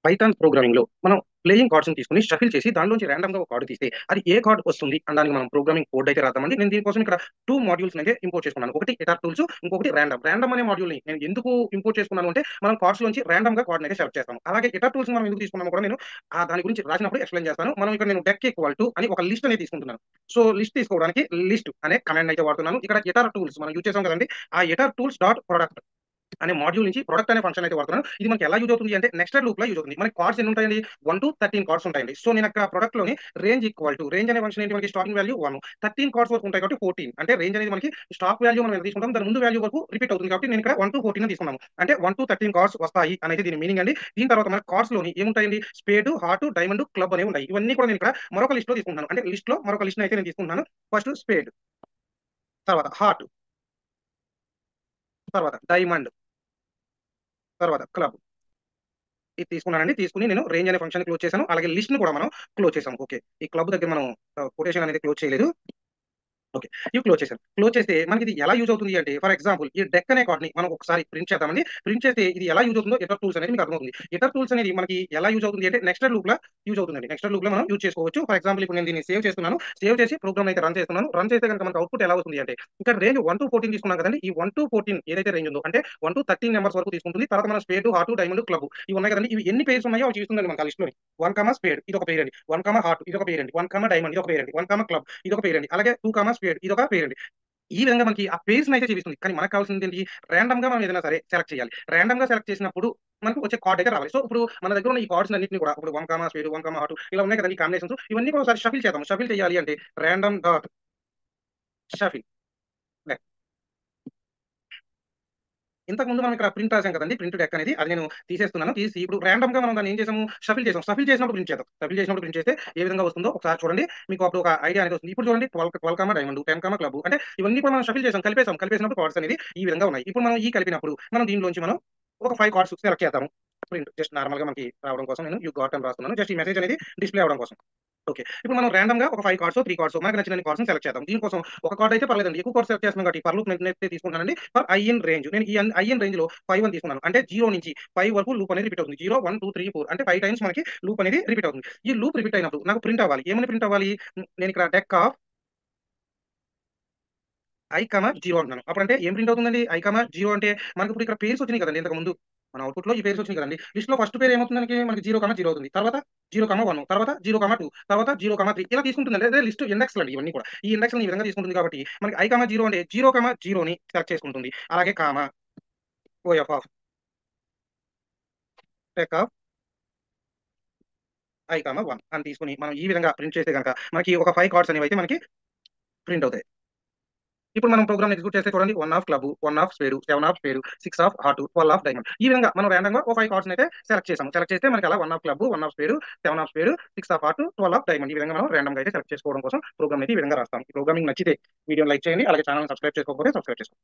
Python ప్రోగ్రామింగ్‌లో మనం playing కార్డ్స్‌ని తీసుకొని shuffle చేసి దానిలోంచి రాండమ్‌గా ఒక కార్డ్ తీస్తే అది ఏ కార్డ్ వస్తుంది అనడానికి మనం ప్రోగ్రామింగ్ కోడ్ అయితే రాద్దామండి. నేను దీనికోసం ఇక్కడ 2 మాడ్యూల్స్‌ని అయితే ఇంపోర్ట్ చేసుకున్నాను. ఒకటి ఎటార్ టూల్స్, ఇంకొకటి రాండమ్. రాండమ్ అనే మాడ్యూల్‌ని నేను ఎందుకు ఇంపోర్ట్ చేసుకున్నాను అంటే మనం కార్డ్స్‌లోంచి రాండమ్‌గా కార్డ్‌ని అయితే సెలెక్ట్ చేస్తాము. అలాగే ఎటార్ టూల్స్‌ని మనం ఎందుకు తీసుకున్నామో కూడా నేను దాని గురించి రాసినప్పుడు ఎక్స్‌ప్లెయిన్ చేస్తాను. మనం ఇక్కడ నేను డెక్ ఈక్వల్ టు అని ఒక లిస్ట్ అనేది తీసుకుంటున్నాను. సో, లిస్ట్ తీసుకోవడానికి లిస్ట్ అనే కమాండ్‌ని అయితే వాడుతున్నాను. ఇక్కడ ఎటార్ టూల్స్ మనం యూజ్ చేసాం కదండీ! ఆ ఎటార్ టూల్స్ డాట్ ప్రొడక్ట్ అనే మాడ్యూల్ నుంచి ప్రొడక్ట్ అనే ఫంక్షన్ అయితే వాడుతున్నాను. ఇది మనకి ఎలా యూజ్ అవుతుంది అంటే నెస్టెడ్ లూప్‌లా యూజ్ అవుతుంది. మనకి కార్డ్స్ ఎన్ని ఉంటాయండి? 1-13 కార్డ్స్ ఉంటాయండి. సో, నేను అక్కడ ప్రొడక్ట్‌లోని రేంజ్ ఈక్వల్ టు రేంజ్ అనే ఫంక్షన్ ఏంటి మనకి స్టార్టింగ్ వాల్యూ 1 13 కార్డ్స్ వరకు ఉంటాయి కాబట్టి 14 అంటే రేంజ్ అనేది మనకి స్టాక్ వాల్యూ మనం ఎంత తీసుకుంటాం దాని ముందు వాల్యూ వరకు రిపీట్ అవుతుంది కాబట్టి నేను ఇక్కడ 1-14 అని తీసుకున్నాను. అంటే 1-13 కార్డ్స్ వస్తాయి అనేది దీని మీనింగ్ అండి. దీని తర్వాత మనకి కార్డ్స్‌లోని ఏముంటాయండి? స్పేడ్, హార్ట్, డైమండ్, క్లబ్ అనేవి ఉంటాయి. ఇవన్నీ కూడా నేను ఇక్కడ మరొక లిస్ట్‌లో తీసుకుంటున్నాను. అంటే లిస్ట్‌లో మరొక లిస్ట్‌ని అయితే నేను తీసుకుంటున్నాను. ఫస్ట్ స్పేడ్, తర్వాత హార్ట్, తర్వాత డైమండ్, తర్వాత క్లబ్. ఇది తీసుకున్నానండి. తీసుకొని నేను రేంజ్ అనే ఫంక్షన్‌ని క్లోజ్ చేశాను. అలాగే లిస్ట్‌ని కూడా మనం క్లోజ్ చేసాం. ఓకే. ఈ క్లబ్ దగ్గర మనం కొటేషన్ అనేది క్లోజ్ చేయలేదు. ఓకే. ఇవి క్లోజ్ చేశాను. క్లోజ్ చేస్తే మనకిది ఎలా యూజ్ అవుతుంది అంటే ఫర్ ఎగ్జాంపుల్ ఈ డెక్ అనే కార్డ్‌ని మనం ఒకసారి ప్రింట్ చేద్దామండి. ప్రింట్ చేస్తే ఇది ఎలా యూజ్ అవుతుందో ఎటర్ టూల్స్ అనేది మీకు అర్థమవుతుంది. ఎటర్ టూల్స్ అనేది మనకి ఎలా యూజ్ అవుతుంది అంటే నెస్టెడ్ లూప్‌లా యూజ్ అవుతుందండి. నెస్టెడ్ లూప్‌లో మనం యూజ్ చేసుకోవచ్చు. ఫర్ ఎగ్జాంపుల్ ఇప్పుడు నేను దీన్ని సేవ్ చేస్తున్నాను. సేవ్ చేసి ప్రోగ్రామ్‌ని అయితే రన్ చేస్తున్నాను. రన్ చేస్తే గనుక మనకు అవుట్‌పుట్ ఎలా వస్తుంది అంటే ఇక్కడ రేంజ్ 1-14 తీసుకున్నాం కదండీ! ఈ 1-14 ఏదైతే రేంజ్ ఉందో అంటే 1-13 నంబర్స్ వరకు తీసుకుంటుంది. తర్వాత మనం స్పేడ్, హార్ట్, డైమండ్, క్లబ్ ఇవి ఉన్నాయి కదండీ! ఇవి ఎన్ని పెయిర్స్ ఉన్నాయో అవి చూపిస్తుందండి మనకు ఆ లిస్ట్‌లోని. 1, స్పేడ్ ఇదొక పెయిర్ అండి. 1, హార్ట్ ఇదొక పెయిర్ అండి. 1, డైమండ్ ఇదొక పెయిర్ అండి. 1, క్లబ్ ఇదొక పెయిర్ అండి. అలాగే 2, స్పేడ్ ఇదొక పెయిర్ అండి. ఈ విధంగా మనకి ఆ పేర్స్‌నయితే చూపిస్తుంది. కానీ మనకు కావాల్సిందేంటి? రాండమ్‌గా మనం ఏదైనా సరే సెలెక్ట్ చేయాలి. రాండమ్‌గా సెలెక్ట్ చేసినప్పుడు మనకు వచ్చే కార్డ్ అయితే రావాలి. సో, ఇప్పుడు మన దగ్గర ఉన్న ఈ కార్డ్స్‌నన్నిటిని కూడా ఇప్పుడు 1, స్పేడ్, 1, హార్ట్ ఇలా ఉన్నాయి కదండీ! ఈ కాంబినేషన్స్ ఇవన్నీ కూడా ఒకసారి షఫిల్ చేద్దాం. షఫిల్ చేయాలి అంటే రాండమ్ డాట్ షఫిల్ లెఫ్ట్. ఇంతకుముందు మనం ఇక్కడ ప్రింట్ రాసాం కదండీ! ప్రింట్ డెక్ అనేది అది నేను తీసేస్తున్నాను. తీసి ఇప్పుడు రాండమ్‌గా మనం దాన్ని ఏం చేసాము? షఫిల్ చేసాం. షఫిల్ చేసినప్పుడు ప్రింట్ చేద్దాం. షఫిల్ చేసినప్పుడు ప్రింట్ చేస్తే ఏ విధంగా వస్తుందో ఒకసారి చూడండి. మీకు అప్పుడు ఒక ఐడియా అనేది వస్తుంది. ఇప్పుడు చూడండి 12, డైమండ్, 10, క్లబ్ అంటే ఇవన్నీ కూడా మనం షఫిల్ చేసాం. కలిపేసాం. కలిపేసినప్పుడు కార్డ్స్ అనేది ఈ విధంగా ఉన్నాయి. ఇప్పుడు మనం ఈ కలిపినప్పుడు మనం దీనిలోంచి మనం ఒక 5 కార్డ్స్ సెలెక్ట్ చేద్దాము. ప్రింట్ జస్ట్ నార్మల్‌గా మనకి రావడం కోసం నేను యూ గాట్ అని రాస్తున్నాను. జస్ట్ ఈ మెసేజ్ అనేది డిస్‌ప్లే అవ్వడం కోసం. ఓకే. ఇప్పుడు మనం రాండమ్‌గా ఒక 5 కార్డ్సో, 3 కార్డ్సో మనకు నచ్చినన్ని కార్డ్స్‌ని సెలెక్ట్ చేద్దాం. దీనికోసం ఒక కార్డ్ అయితే పర్లేదండి. ఎక్కువ కార్డ్స్ సెలెక్ట్ చేస్తున్నాం కాబట్టి ఫర్ లూప్ నేనైతే తీసుకుంటానండి. ఫర్ ఐ ఇన్ రేంజ్ నేను ఈ ఐ ఇన్ రేంజ్‌లో 5 అని తీసుకున్నాను. అంటే 0 నుంచి 5 వరకు లూప్ అనేది రిపీట్ అవుతుంది. 0, 1, 2, 3, 4 అంటే 5 టైమ్స్ మనకి లూప్ అనేది రిపీట్ అవుతుంది. ఈ లూప్ రిపీట్ అయినప్పుడు నాకు ప్రింట్ అవ్వాలి. ఏమని ప్రింట్ అవ్వాలి? నేను ఇక్కడ డెక్ ఆఫ్ ఐ, 0 అంటున్నాను. అప్పుడంటే ఏం ప్రింట్ అవుతుందండి? ఐ, 0 అంటే మనకిప్పుడు ఇక్కడ పేర్స్ వచ్చినాయి కదండీ ఇంతకుముందు. మన అవుట్‌పుట్‌లో ఈ పేర్స్ వచ్చినాయి కదండీ. లిస్ట్‌లో ఫస్ట్ పేరు ఏమవుతుంది మనకి 0, 0 అవుతుంది. తర్వాత 0, 1 తర్వాత 0, 2 తర్వాత 0, 3 ఇలా తీసుకుంటుందండి. అదే లిస్ట్ ఇండెక్స్‌లండి ఇవన్నీ కూడా. ఈ ఇండెక్స్‌లని ఈ విధంగా తీసుకుంటుంది కాబట్టి మనకి ఐ, 0 అంటే 0, 0ని సెలెక్ట్ చేసుకుంటుంది. అలాగే OF of tech of I, 1 అని తీసుకొని మనం ఈ విధంగా ప్రింట్ చేస్తే గనక మనకి ఒక 5 కార్డ్స్ అనేవైతే మనకి ప్రింట్ అవుతాయి. ఇప్పుడు మనం ప్రోగ్రామ్‌ని ఎగ్జిక్యూట్ చేస్తే చూడండి 1 club, 1 spade, 7 spade, 6 heart, 12 diamond. ఈ విధంగా మనం రాండమ్‌గా ఓ 5 కార్డ్స్‌ని అయితే సెలెక్ట్ చేసాము. సెలెక్ట్ చేస్తే మనకి అలా 1 club, 1 spade, 7 spade, 6 heart, 12 diamond. ఈ విధంగా మనం రాండమ్‌గా అయితే సెలెక్ట్ చేసుకోవడం కోసం ప్రోగ్రామ్‌ని అయితే ఈ విధంగా రాస్తాం. ఈ ప్రోగ్రామింగ్ నచ్చితే వీడియోని లైక్ చేయండి. అలాగే ఛానెల్‌ని సబ్స్క్రైబ్ చేసుకోకపోతే సబ్స్క్రైబ్ చేసుకోండి.